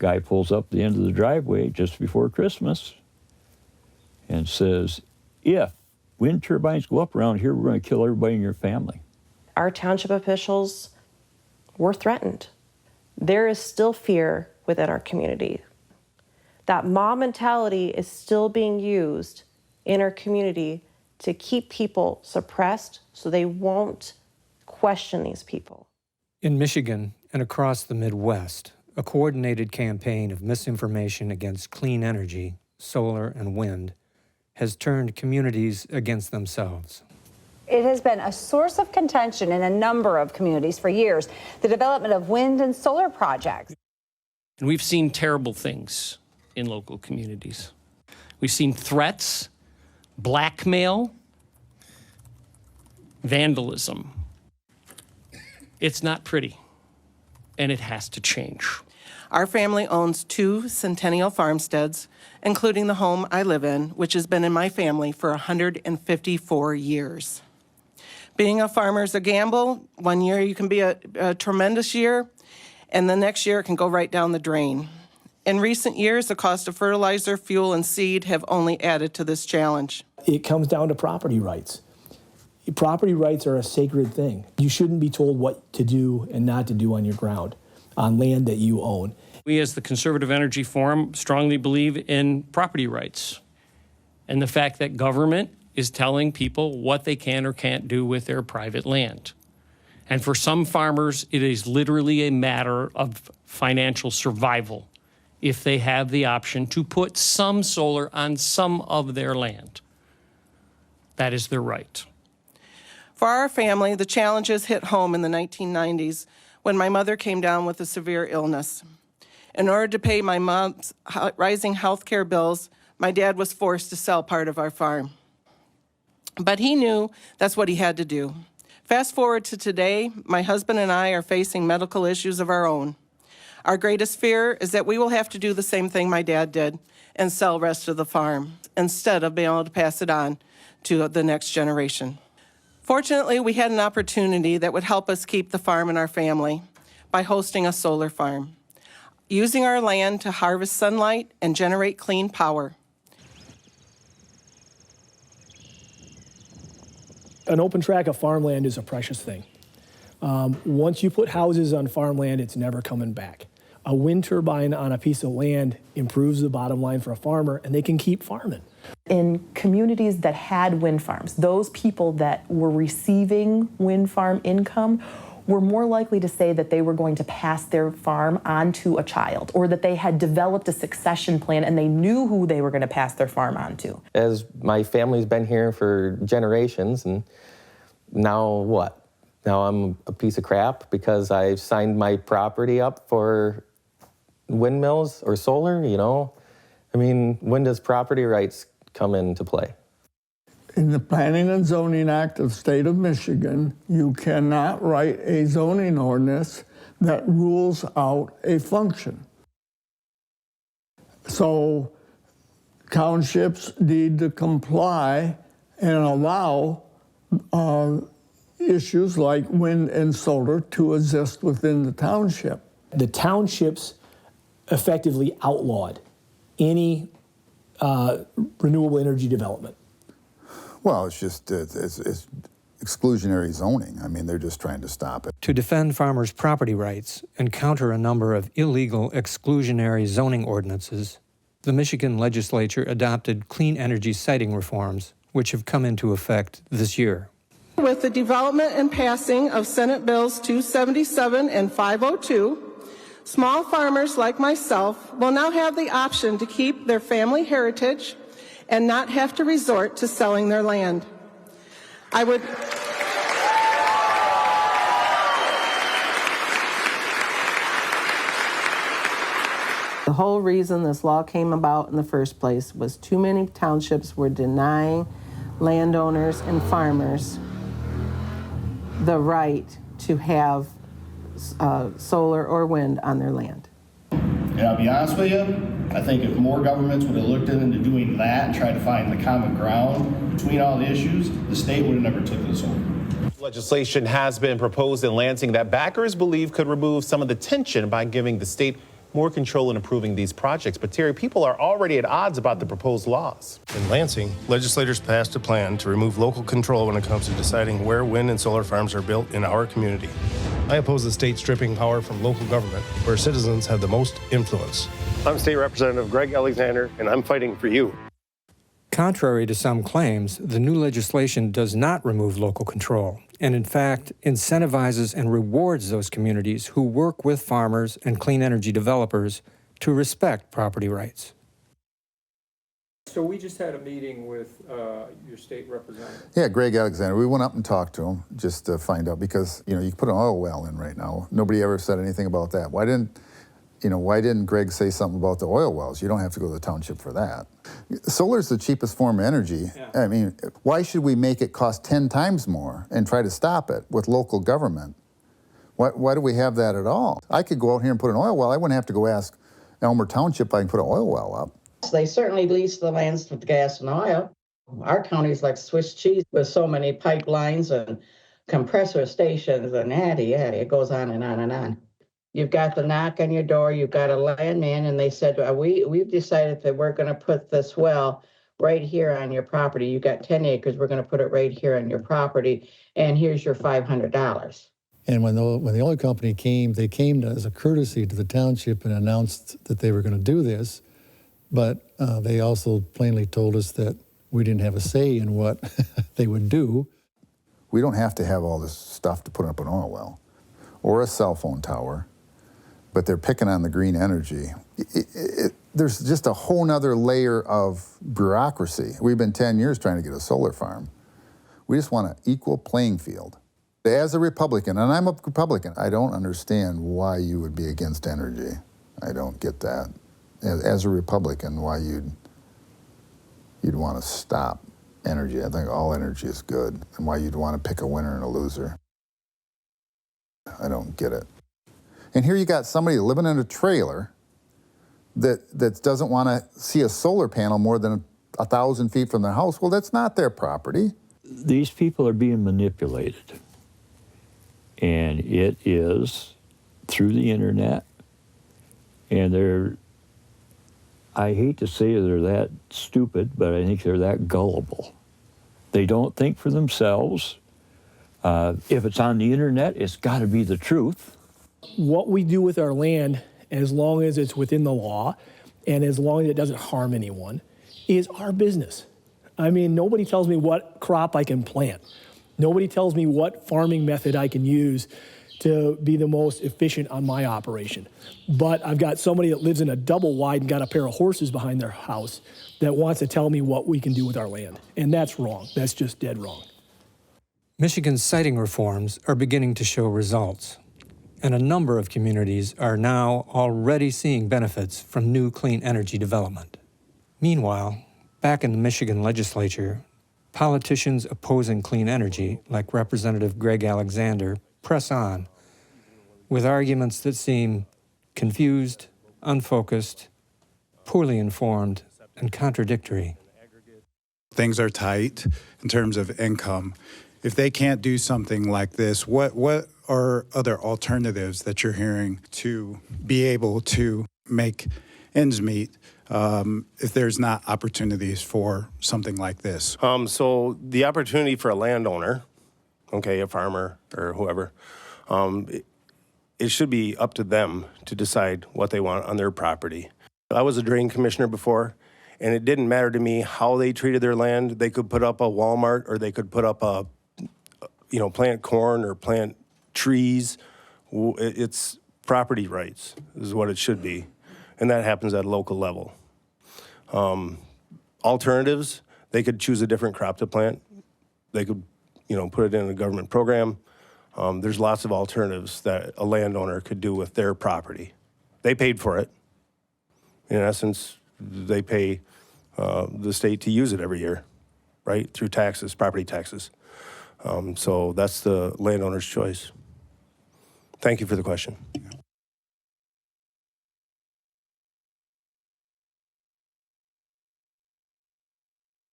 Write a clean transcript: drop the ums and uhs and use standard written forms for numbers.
Guy pulls up the end of the driveway just before Christmas and says, if wind turbines go up around here, we're going to kill everybody in your family. Our township officials were threatened. There is still fear within our community. That mob mentality is still being used in our community to keep people suppressed so they won't question these people. In Michigan and across the Midwest, a coordinated campaign of misinformation against clean energy, solar and wind, has turned communities against themselves. It has been a source of contention in a number of communities for years, the development of wind and solar projects. And we've seen terrible things in local communities. We've seen threats, blackmail, vandalism. It's not pretty, and it has to change. Our family owns 2 centennial farmsteads, including the home I live in, which has been in my family for 154 years. Being a farmer is a gamble. One year you can be a tremendous year, and the next year it can go right down the drain. In recent years, the cost of fertilizer, fuel, and seed have only added to this challenge. It comes down to property rights. Property rights are a sacred thing. You shouldn't be told what to do and not to do on your ground, on land that you own. We as the Conservative Energy Forum strongly believe in property rights and the fact that government is telling people what they can or can't do with their private land. And for some farmers, it is literally a matter of financial survival if they have the option to put some solar on some of their land. That is their right. For our family, the challenges hit home in the 1990s when my mother came down with a severe illness. In order to pay my mom's rising health care bills, my dad was forced to sell part of our farm. But he knew that's what he had to do. Fast forward to today, my husband and I are facing medical issues of our own. Our greatest fear is that we will have to do the same thing my dad did and sell the rest of the farm instead of being able to pass it on to the next generation. Fortunately, we had an opportunity that would help us keep the farm in our family by hosting a solar farm, using our land to harvest sunlight and generate clean power. An open tract of farmland is a precious thing. Once you put houses on farmland, it's never coming back. A wind turbine on a piece of land improves the bottom line for a farmer, and they can keep farming. In communities that had wind farms, those people that were receiving wind farm income were more likely to say that they were going to pass their farm on to a child, or that they had developed a succession plan and they knew who they were going to pass their farm on to. As my family's been here for generations, and now what? Now I'm a piece of crap because I've signed my property up for windmills or solar, you know? I mean, when does property rights come into play? In the Planning and Zoning Act of the state of Michigan, you cannot write a zoning ordinance that rules out a function. So townships need to comply and allow issues like wind and solar to exist within the township. The townships effectively outlawed any renewable energy development. Well, it's just it's exclusionary zoning. I mean, they're just trying to stop it. To defend farmers' property rights and counter a number of illegal exclusionary zoning ordinances, the Michigan legislature adopted clean energy siting reforms, which have come into effect this year. With the development and passing of Senate Bills 277 and 502, small farmers like myself will now have the option to keep their family heritage and not have to resort to selling their land. The whole reason this law came about in the first place was too many townships were denying landowners and farmers the right to have solar or wind on their land. And I'll be honest with you, I think if more governments would have looked into doing that and tried to find the common ground between all the issues, the state would have never took this over. Legislation has been proposed in Lansing that backers believe could remove some of the tension by giving the state more control in approving these projects. But Terry, people are already at odds about the proposed laws. In Lansing, legislators passed a plan to remove local control when it comes to deciding where wind and solar farms are built in our community. I oppose the state stripping power from local government, where citizens have the most influence. I'm State Representative Greg Alexander, and I'm fighting for you. Contrary to some claims, the new legislation does not remove local control, and in fact incentivizes and rewards those communities who work with farmers and clean energy developers to respect property rights. So we just had a meeting with your state representative. Yeah, Greg Alexander. We went up and talked to him just to find out, because you can put an oil well in right now. Nobody ever said anything about that. Why didn't Greg say something about the oil wells? You don't have to go to the township for that. Solar is the cheapest form of energy. Yeah. I mean, why should we make it cost 10 times more and try to stop it with local government? Why do we have that at all? I could go out here and put an oil well. I wouldn't have to go ask Elmer Township if I can put an oil well up. They certainly lease the lands with gas and oil. Our county's like Swiss cheese with so many pipelines and compressor stations and yaddy. It goes on and on and on. You've got the knock on your door, you've got a landman, and they said, we've decided that we're going to put this well right here on your property. You've got 10 acres, we're going to put it right here on your property, and here's your $500. And when the oil company came, they came as a courtesy to the township and announced that they were going to do this, but they also plainly told us that we didn't have a say in what they would do. We don't have to have all this stuff to put up an oil well or a cell phone tower, but they're picking on the green energy. There's just a whole nother layer of bureaucracy. We've been 10 years trying to get a solar farm. We just want an equal playing field. As a Republican, and I'm a Republican, I don't understand why you would be against energy. I don't get that. As a Republican, why you'd want to stop energy. I think all energy is good, and why you'd want to pick a winner and a loser. I don't get it. And here you got somebody living in a trailer that doesn't want to see a solar panel more than 1,000 feet from their house. Well, that's not their property. These people are being manipulated. And it is through the internet. And I hate to say they're that stupid, but I think they're that gullible. They don't think for themselves. If it's on the internet, it's got to be the truth. What we do with our land, as long as it's within the law and as long as it doesn't harm anyone, is our business. I mean, nobody tells me what crop I can plant. Nobody tells me what farming method I can use to be the most efficient on my operation. But I've got somebody that lives in a double wide and got a pair of horses behind their house that wants to tell me what we can do with our land. And that's wrong. That's just dead wrong. Michigan's siting reforms are beginning to show results, and a number of communities are now already seeing benefits from new clean energy development. Meanwhile, back in the Michigan legislature, politicians opposing clean energy, like Representative Greg Alexander, press on with arguments that seem confused, unfocused, poorly informed, and contradictory. Things are tight in terms of income. If they can't do something like this, what are other alternatives that you're hearing to be able to make ends meet if there's not opportunities for something like this? So the opportunity for a landowner, a farmer or whoever, it should be up to them to decide what they want on their property. I was a drain commissioner before, and it didn't matter to me how they treated their land. They could put up a Walmart, or they could put up plant corn or plant trees. It's property rights is what it should be. And that happens at a local level. Alternatives, they could choose a different crop to plant. They could, put it in a government program. There's lots of alternatives that a landowner could do with their property. They paid for it. In essence, they pay the state to use it every year, right? Through taxes, property taxes. So that's the landowner's choice. Thank you for the question.